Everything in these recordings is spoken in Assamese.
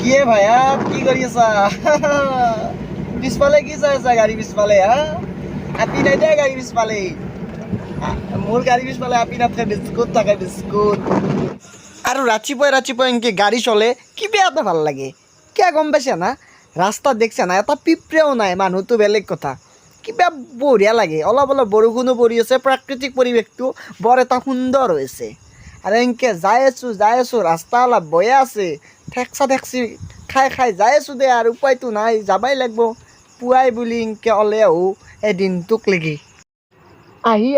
কিয়ে ভাইয়া কি কৰি আছা? পিছফালে কি চাই আছা? গাড়ী পিছফালে আপি নাই দে গাড়ী পিছফালে। মোৰ গাড়ী পিছফালে আপি নাথাকে, বিস্কুট থাকে বিস্কুট। আৰু ৰাতিপুৱাই এনেকৈ গাড়ী চলে কিবা এটা ভাল লাগে। কিয় গম পাইছা না? ৰাস্তাত দেখিছা না এটা পিঁপৰেও নাই, মানুহটো বেলেগ কথা। কিবা বঢ়িয়া লাগে। অলপ বৰষুণো পৰি আছে, প্ৰাকৃতিক পৰিৱেশটো বৰ এটা সুন্দৰ হৈছে। আৰু এনেকৈ যাই আছোঁ ৰাস্তা অলপ বয়া আছে, ঠেকচি খাই যাই আছোঁ দে। আৰু উপায়তো নাই, যাবাই লাগিব। পুৱাই বুলি এনেকৈ ওলাই আহোঁ এদিনটোক লাগি। আহি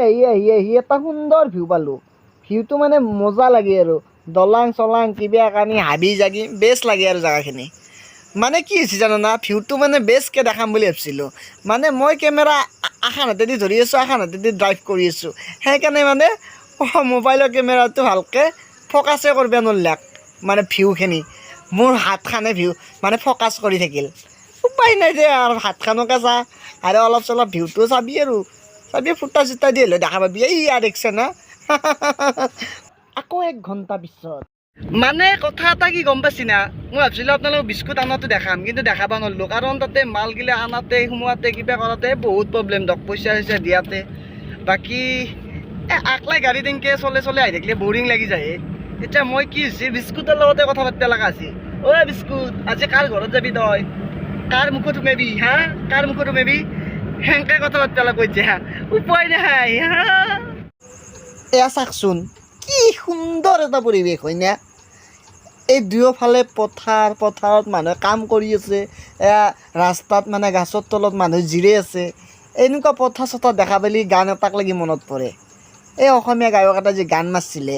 এটা সুন্দৰ ভিউ পালোঁ। ভিউটো মানে মজা লাগে আৰু দলাং চলাং কিবা কানি হাবি জাগি বেষ্ট লাগে আৰু জেগাখিনি। মানে কি হৈছে জানানা, ভিউটো মানে বেষ্টকৈ দেখাম বুলি ভাবিছিলোঁ। মানে মই কেমেৰা এখন হাতেদি ধৰি আছোঁ, এখন হাতেদি ড্ৰাইভ কৰি আছোঁ। সেইকাৰণে মানে মোবাইলৰ কেমেৰাটো ভালকৈ ফ'কাছে কৰিব নোৱাৰিলাক। মানে ভিউখিনি মোৰ হাতখনে ভিউ মানে ফ'কাছ কৰি থাকিল। উপায় নাই দে আৰু হাতখনকে চা আৰু অলপ চলপ ভিউটো চাবি আৰু ফুটা চুটা দি হ'লেও দেখা পাবি। এইয়া দেখিছে না? আকৌ 1 ঘণ্টা পিছত মানে কথা এটা কি গম পাইছি না, মই ভাবিছিলোঁ আপোনালোকক বিস্কুট আনাটো দেখাম, কিন্তু দেখাব নোৱাৰিলোঁ। কাৰণ তাতে মালগিলা আনাতে সোমোৱাতে কিবা কৰাতে বহুত প্ৰব্লেম দিয়ক, পইচা দিয়াতে। বাকী আকলাই গাড়ী তেনেকৈ চলে আহি থাকিলে বৰিং লাগি যায়। এতিয়া মই কি হৈছে, বিস্কুটৰ লগতে কথা পাতিব লগা হৈছে। ঐ বিস্কুট, আজি কাৰ ঘৰত যাবি তই? কাৰ মুখত সোমাবি কাৰ মুখত সোমাবি? সেনেকৈ কথা পাতিব লাগিব এতিয়া। উপায় নাই এয়া চাওকচোন, কি সুন্দৰ এটা পৰিৱেশ হয় না? এই দুয়োফালে পথাৰত মানুহে কাম কৰি আছে। এয়া ৰাস্তাত মানে গাছৰ তলত মানুহ জিৰাই আছে। এনেকুৱা পথাৰ চথাৰ দেখা পালে গান এটাক লাগি মনত পৰে। এই অসমীয়া গায়ক এটা যে গান মাৰিছিলে,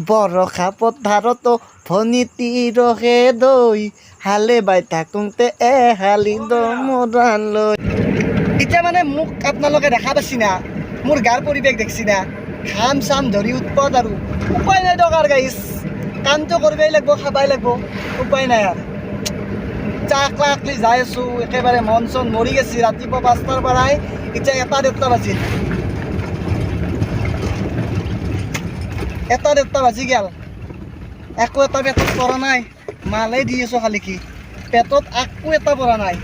বৰষা পথাৰত ভনীতি ৰহে দৈ, হালে বাই থাকোঁতে এহালি দমৰা লৈ। এতিয়া মানে মোক আপোনালোকে দেখা পাইছি না, মোৰ গাৰ পৰিৱেশ দেখছি না, ঘাম চাম ধৰি উৎপাত আৰু উপায় নাই দৰকাৰ গাইছ। কামটো কৰিবই লাগিব, খাবাই লাগিব, উপায় নাই আৰু। আকলি যাই আছোঁ, একেবাৰে মন চন মৰি গৈছে। ৰাতিপুৱা 5টাৰ পৰাই এতিয়া 1:30 বাজিল। 1:30 বাজি গেল, একো এটা পেটত পৰা নাই। মালে দি আছোঁ খালি কি, পেটত একো এটা পৰা নাই,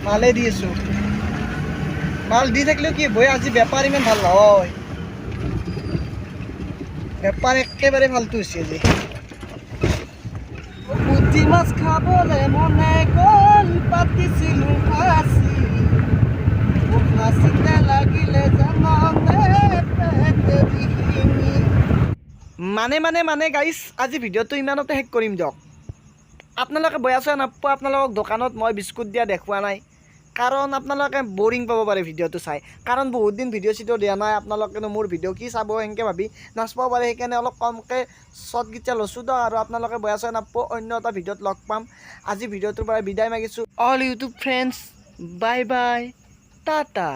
মালে দি আছোঁ। মাল দি থাকিলেও কি বৈ, আজি বেপাৰ ইমান ভাল নহয়। বেপাৰ একেবাৰে ফাল্টু হৈছে আজি। পুঠি মাছ খাবলৈ মনে গ'ল, পাতিছিলোঁ ফাঁচি, ফাঁচিতে লাগিলে মানে গাইছ, আজি ভিডিঅ'টো ইমানতে শেষ কৰিম দিয়ক। আপোনালোকে বেয়া চেয়া নাপাব, আপোনালোকক দোকানত মই বিস্কুট দিয়া দেখুওৱা নাই। কাৰণ আপোনালোকে বৰিং পাব পাৰে ভিডিঅ'টো চাই। কাৰণ বহুত দিন ভিডিঅ' চিডিঅ' দিয়া নাই, আপোনালোকেনো মোৰ ভিডিঅ' কি চাব সেনেকৈ ভাবি নাচাব পাৰে। সেইকাৰণে অলপ কমকৈ শ্বৰ্টকেইটা লৈছোঁ দিয়ক। আৰু আপোনালোকে বেয়া চেয়া নাপাব, অন্য এটা ভিডিঅ'ত লগ পাম। আজি ভিডিঅ'টোৰ পৰা বিদায় মাগিছোঁ। All YouTube friends, bye bye, Tata.